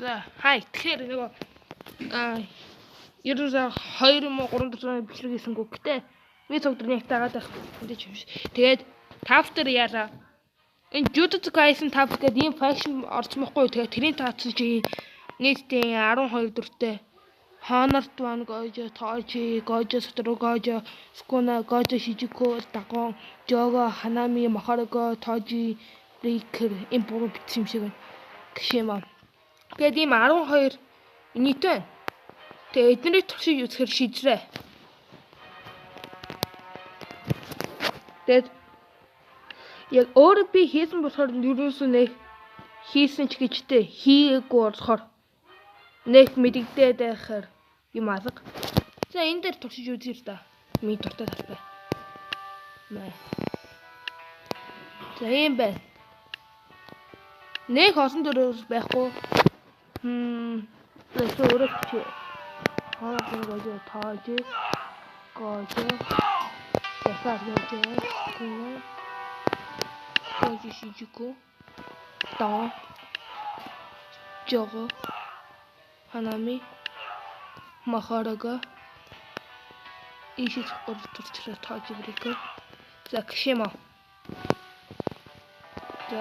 За хай тэгэхээр нөгөө ерөөсөө 2-3 бичлэг хийсэнгүү гэтээ би цогдор нэг тагаад байх мэдээж юм шиг. Тэгээд тафтер яараа энэ Jujutsu Kaisen тав гэдэг ийм факшн орцмохгүй. Тэгээд тэрийн таацсан чи нийтдээ 12 дүртэй Honored One Gojo, Toji, Gojo Satoru Gojo, Sukuna, Gojo Shijuko, Dagon, Jogo, Hanami, Mahoruko, Toji, Riker энэ буруу бичсэн юм шиг байна. Гişмаа. Тэгээд ийм 12 нийт байна. Тэгээд эднэрийг туршиж үзэхээр шийдрээ. Тэгээд яг өөрөө би хийсэн болохоор юусэн нэг хийсэн ч гэжтэй хийгээгүй болохоор нэг мэдэгдээд байхаар юм алга. За энэ дээр туршиж үзье л да. Ми дуртай талбай. Маа. За юм байна. Нэг хосон дөрөөр байхгүй. За өөрөөр чи Gojo, Toji, Gojo, Gojo Shijuko, Dagon, Jogo, Hanami, Mahoruko, Ishikawa, Toji, Riker. За гişмаа. За.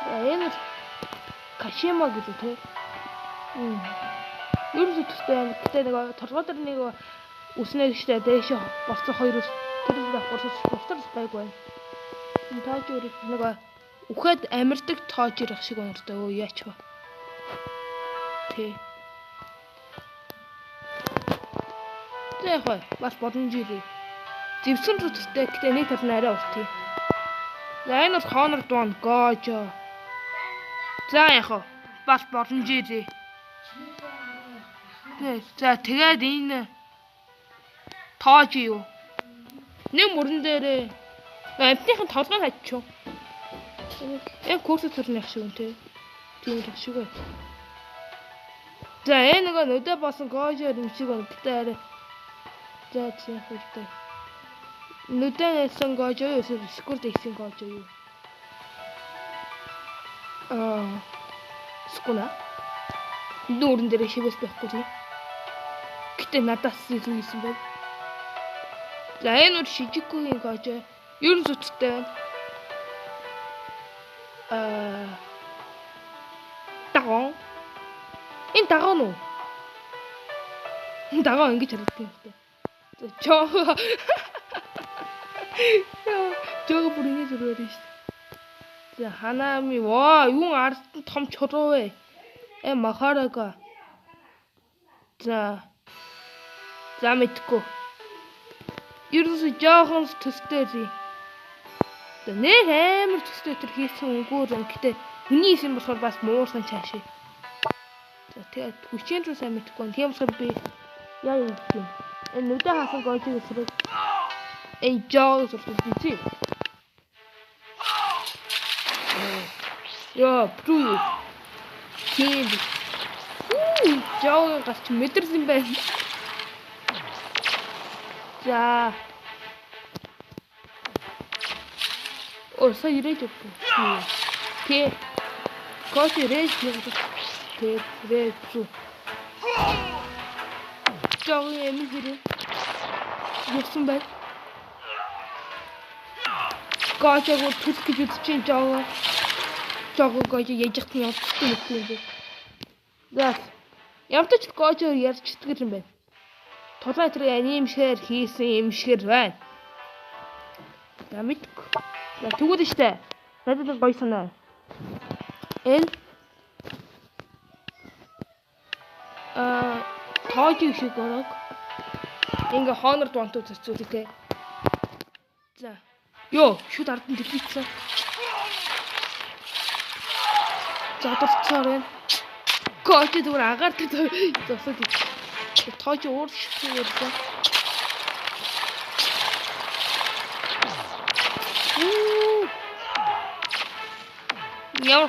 Энэ гişмаа гэдэг тий. Ерөөсөө төстэй гэдэг нэг толгой дээр нэг үснэ гэжтэй дээшээ борцох хоёроос тэр борцох бусдаар байггүй байна. Энэ Toji нэг үхээд амирдаг Toji ирэх шиг байна дөө яач вэ? Тий. Тэхэ бас боломжтой. Зэвсэн төстэй гэдэг нэг тал нь арай урт тий. За энэ бол Honored One Gojo. За яах вэ? Бас боломжтой. За тэгээд энэ Toji юу? Нэг мөрөн дээрээ амтныхын толгойн хаччихв. Яг курсд төрнөх шиг юм тий. Тийм л шиг бай. За энэ нэг өдөө болсон Gojo юм шиг байна. Гэтэ арай. За тийм хэрэгтэй. Нүдэн хэлсэн Gojo юу эсвэл скурд хэлсэн Gojo юу? Sukuna. Дөрөн дээр шивэс байхгүй тий. Гэтэ надаас илүү хийсэн байг. За энэ нь Shijuko-гийн Gojo. Ерөн зүттэй байна. Dagon. Энэ Dagon уу? Энэ Dagon ингэж харагддаг юм байна. За Jogo бүр ингэ зүрээр шүү. За Hanami ваа юун ард том чуруу вэ? Mahoruko. За мэдгүй. Ерөөсөө жоохон төстэй зүй. За нэг амар төстэй төр хийсэн үгээр юм. Гэтэ хүний исэн болохоор бас муурсан чаашаа. За тэгээд хүчээр рүү сайн мэдгүй. Тийм болохоор би яа юм бэ? Энэ нүдэ хаасан Gojo гэсрэг Jogo сурсан зүй. Яа, прүү. Тийм. Jogo гарч мэдэрсэн байна. За. Сая ирээд өгөө. Тэ. Gojo ирээд өгөө. Тэ, рээцүү. Jogo эмгэрээ. Юусан бай. Gojo түлх гэж үзчихин Jogo. Gojo яжихт нь явчихсан юм бэ. За. Ямтач Gojo ярьж итгэр юм байна. Тулаа тэр анимшээр хийсэн юм шигэр байна. За мэдгүй. За тэгвэл штэ. Надад гоё санаа. Энэ Toji шиг орог. Ингээ Honored One-д зөцүүлээ те. За. Йоо, шууд ард нь дэлгэцсэн. За дурцаар байна. Gojo зүгээр агаар тэр зовсод ий. Toji өөр шиг ярьсан. Яа.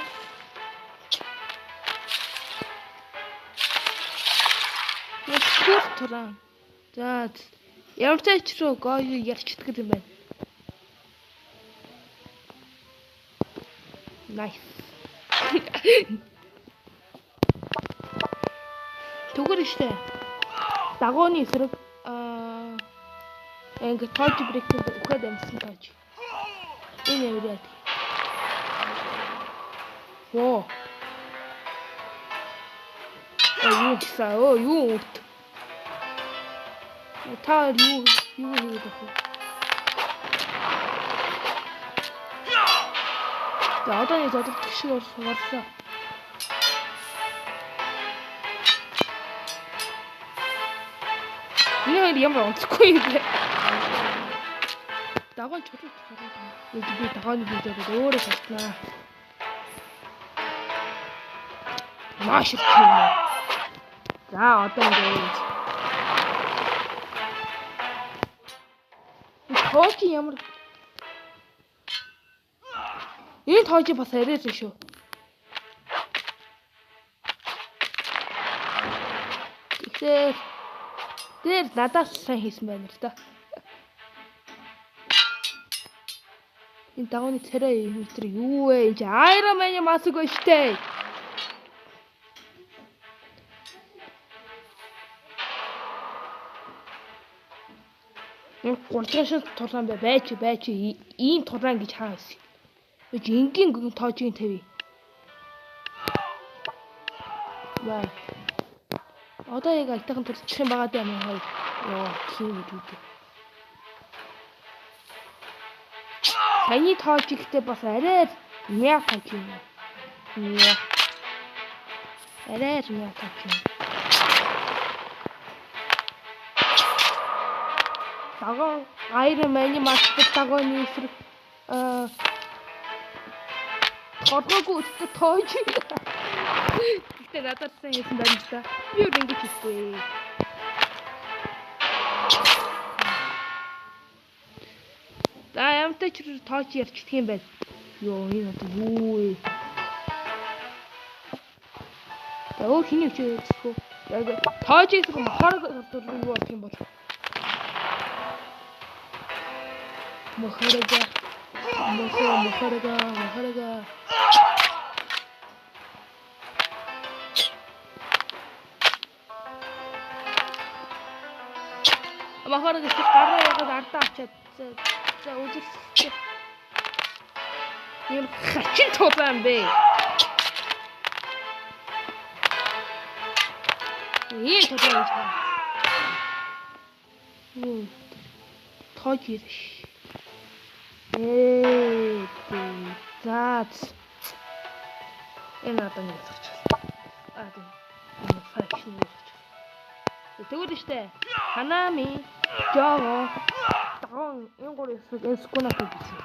Туран. За ямар ч руу Gojo ярьчихдаг юм байна. Nice. Түгэр штэ. Дагууны эсрэг ингээд тоож брэктэнд үхээд амьдсан тоож. Энэ яваад. Оо. Юу гэсэн юу үт. Та юу хийгээд байна? За одоо нэг зодод шиг орсон. Энэ ямар онцгүй юм бэ? Дагоон чулуу гараад байна. Би дагооны видеог өөрөө шалтнаа. Маш их юм. За одоо ингээд тоочи ямар энэ тоочи бас арайсан шүү. Тэр надаас сайн хийсэн байна л да. Энэ дагууны царай метр юу вэ? Энд Iron Man-ийн маск ба штэ. Энэ гурдгашил тулаан байж ийм тулаан гэж хаа байсан. Гэж энгийн тоожийн тавь. Ваа. Одоо яг альтайхан турчих юм байгаа даа мөн. Йоо, тийм үү. Саяны тоож ихтэй бас арай мяа тоож юм. Мяа. Арай мяа тоож юм. Дагоо Iron Man-ийн маск дагооны эсрэг Хоргоогүй өстө тоож. Гэтэ надад сайн хийсэн байна л да. Би юу ингэж хийхгүй. За ямтай ч тоож ярьчих юм байна. Йоо энэ одоо юу вэ? Өөр хиний ч хэлэхгүй. Яг тоож хийх юм хорог дургүй юу болох юм бол. Мохорога. Мохорога чи гараа ягаад ардаа авчаад за үзэх. Юм хачин тулаан бэ. Ийм тулаан гэж байна. Тоож ирэх. Заац. Энэ одоо нэг зогч. Тийм. Энэ фэшн гэж. Тэгвэл штэ. Ханами, Жого, Дагон энэ гурав эскунаа хийсэн.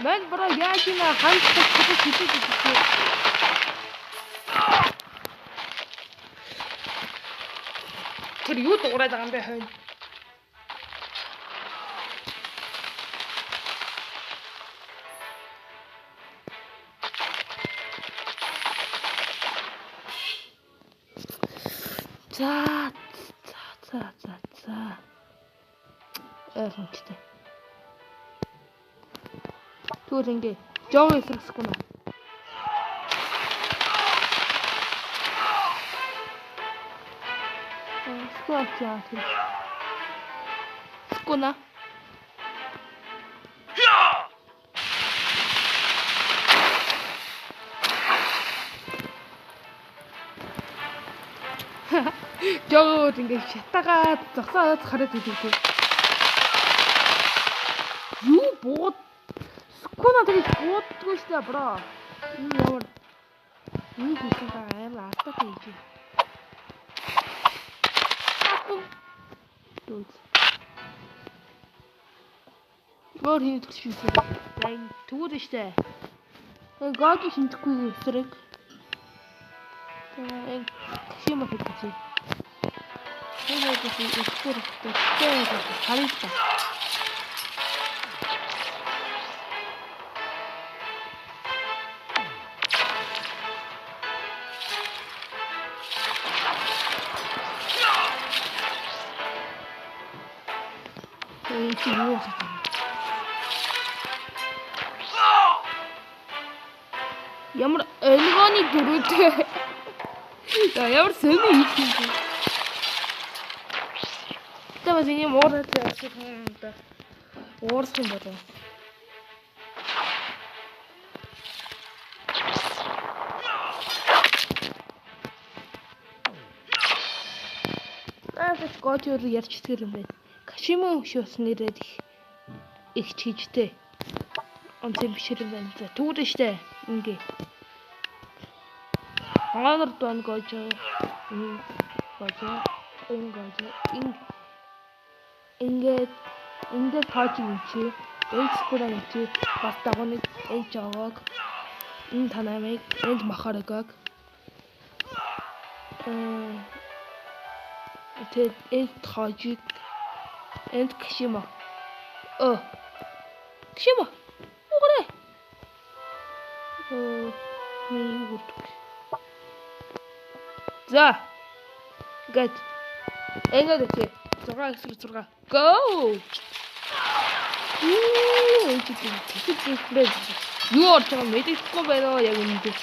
Мен бро яачина хандчих хэлээд хэлээ. Тэр юу дуурайд байгаа юм бэ хойно? За. Хончтой. Түр ингээ жоо эсрэхгүй нэ. Сквачаа. Скуна. Жоо ингээ шатагаад зогсоод хараад идэв. Юу бууд Скуна тэгж бууддгүй штэ бро. Энэ ямар юу хийсэн байгаа амар артаа хийж. Өөр хийх төлөвшсөн. Тэгвэл штэ. Гоги шинжгүй эсрэг. Тэгээ кшима хэлчихье. Тэгээд эсрэг тэгээд харилта. Энд юу вэ? Ямар өнгөний дөрөвтэй. Ямар сони хийх юм. Тэгвэл энэ муурал яасан юм да. Уурсан болов. Тэгэж гочор ярьчихдаг юм байна. Кашимо шүүс нэрээд их чижтэй. Онцэн бишэр юм байна. Түүрэн штэ. Ингээ. Ханаар дон гочо. Ингээд таажин чи. Экскураа чи. Бас дагныг ээж аваад. Энэ танамыг энд махарагаг. Тэгээд энд таажиг. Энд кшимо. Кшимо. Уграа. За. Гэт. Ингээд чи 6x6. Go. Юу орж байгаа мэдэхгүй байна яг үнэндээ.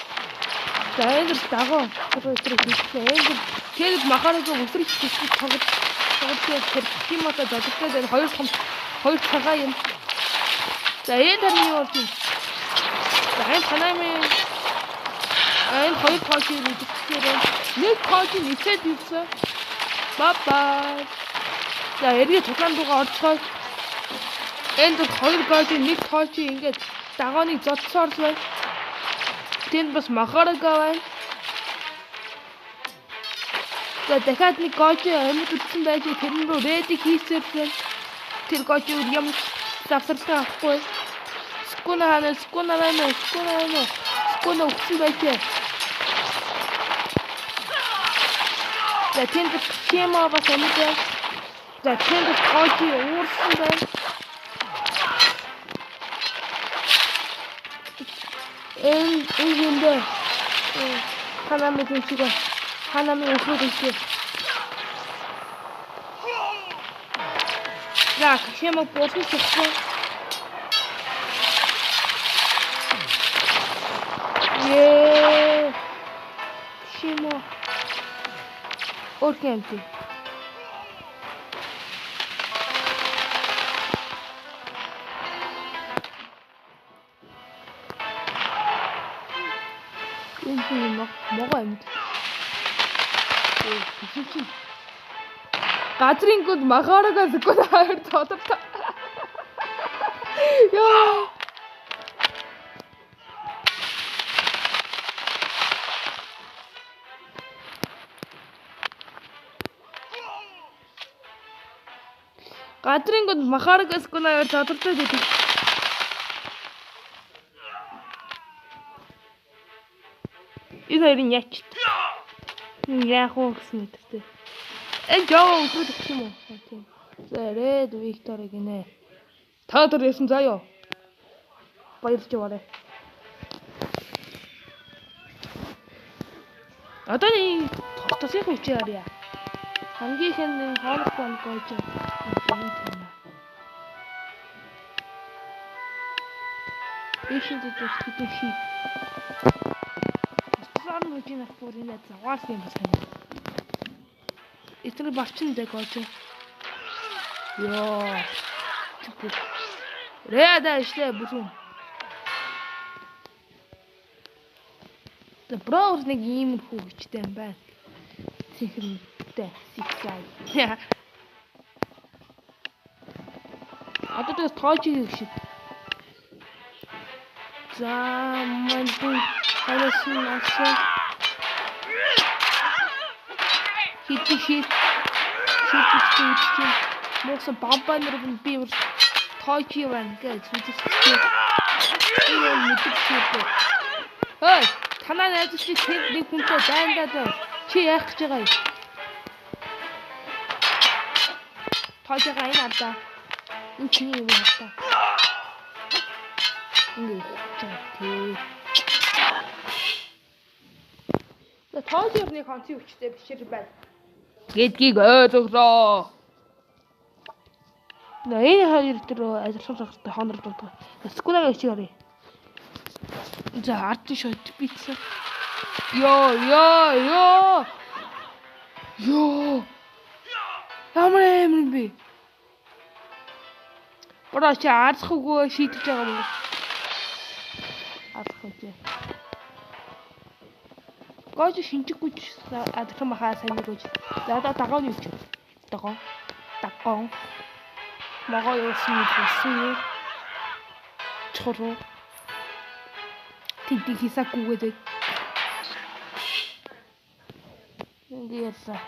За энд дагуу. Тэгээд махараг өсрөх хийх тоглож тэр кимата дадагтай энэ хоёр цагаан юм. За энэ тарны юу орж юм. За энэ танамын энэ хоёр тоочийг үзчихээрээ нэг тоочийг ницээд юусан. Бабай. За эргээ цуглаан руугаа орцгоо. Энд хоёр тоочийг нэг тоочийг ингээд дагооныг зодсоор байна. Тэнд бас махарага байна. За дахиад нэг гочи амьд утсан байж тэрэн рүү редик хийсээр байна. Тэр гочи юм завсарсан авахгүй. Скуна өгсөн байж. За тэнд кшима бас амьд байна. За тэнд гочи уурсан байна. Энэ ханамын зүгөө ханамын өсрөг хийх. За кшима босон гэсэн. Кшима окей. Могоо амьд. Газрын гүд махаарагаас гүд хоёр тодортой. Яа. Газрын гүд махаарагаас гүд хоёр тодортой гэдэг. Энэ хоёрын яач. Яах вэ гэсэн үгтэй. Жоо өдрөг юм уу? Тийм. За Ред Викторыг нэ. Та нар ясан заяа. Баярлж яваарэ. Одоо нэг тосхийн хүчээр харъя. Хамгийн ихэнд хоолох банд гойж. Ишэнд дэвтгэн хий. Нүжинах бүрийнэ заваас юм байна. Эцэг барчин дэг гооч. Йоо. Рэда ишлээ бүхэн. Тэ броуз нэг ийм хүүчтэй юм байна. Сихрэнтэй сиксай. Одоо тэгс тоочиг шиг. За мань харасан асуу. Хит. Моса бабанер би тоочи байна гэж үзчихсэн. Энэ мэдчихсэн. Ой, танаа найз чи тэнд нэг хүнтэй дайндаад байна. Чи яах гэж байгаа юм? Тоожгаа энэ ардаа. Энэ чиний юм ардаа. Ингээ хөө. Тоожны конци хүчтэй бичээр байна. Гэдгийг ойлгоо. Энэ хоёр дээр ажиллах хэрэгтэй хонор болдог. Скунагаа чи гарыг. За ард шот битсэн. Ёо. Ямар юм бэ? Бора чи арах үгүй шийдэж байгаа юм. Арах үгүй. Гож шинжиггүй адах махаа сайн нэг үгүй. За дагооны үгүй. Дагоо. Могоо юусэн. Чороо. Тэдний хисаггүйгээд. Ингэсэн.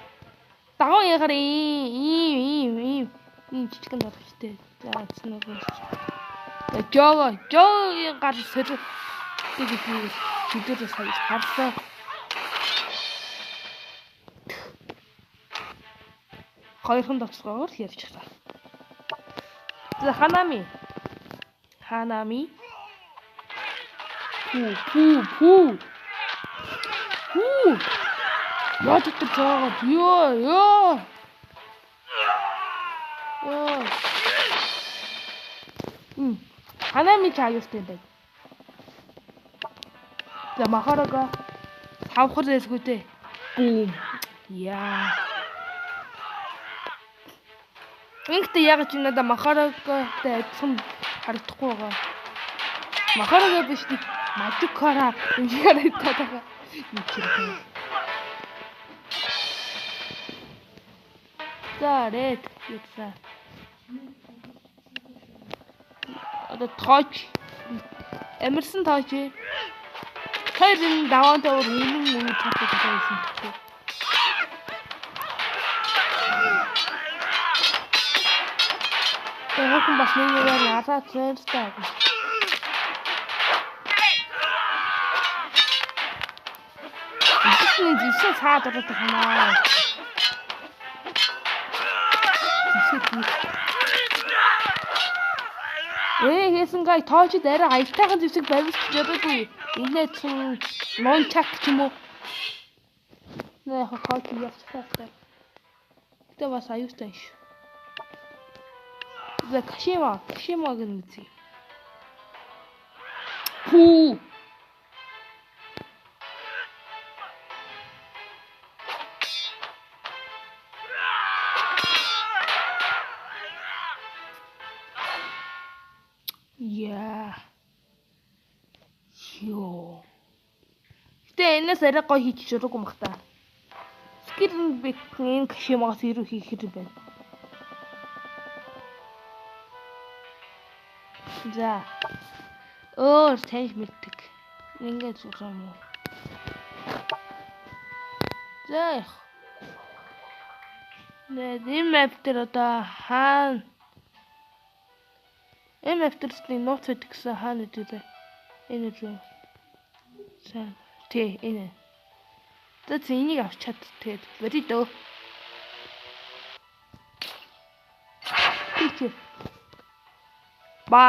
Дагоо ягаар ийм жижигэн дадагчтэй. За цэнэг. Жоо гар сэр. Тэгээд чидэрс харсан. Хоёрхан доцгоор ярьж байгаа. За Ханами. Пүү. Яа гэдэг жоо. Ёо. Ханами чааюустай байна. За махарага тавхар эсгүүтэй. Бүүм. Яа. Ингээд яг ч надад махарагатай адилхан харагдахгүй байгаа. Махарага биш нэг мажикара ингэж харагдаад байгаа. За red яцаа. Одоо тооч. Эмерсэн тооч. Хайрын даваантай үнэн чаддаг байсан ч. Тэгвэл бас нэг араа цэнтэй. Ini bisa satu atau mana? Хийсэн тоочд арай аятайхан зэвсэг барьж чадаагүй. Инээ цун нончак ч юм уу. Нэ хахаач явчихсан. Тэ бас аюустай ш. За Кашима гэнэ. Хүү. Ёо. Тэ энэс арай гоё хийж чадаагүй мах та. Скирн бэкэн Кашимагаас ирүү хийх хэрэг байна. За. Таньж мэддэг. Ингээд зурсан юм уу? За. Энэ мэп дээр одоо хаана MF-ийн нууц байдаг гэсэн хаана үдээ. Энэ үү. Сайн. Тэ энэ. За энийг авч чад тэгээд бори дөө. Бай.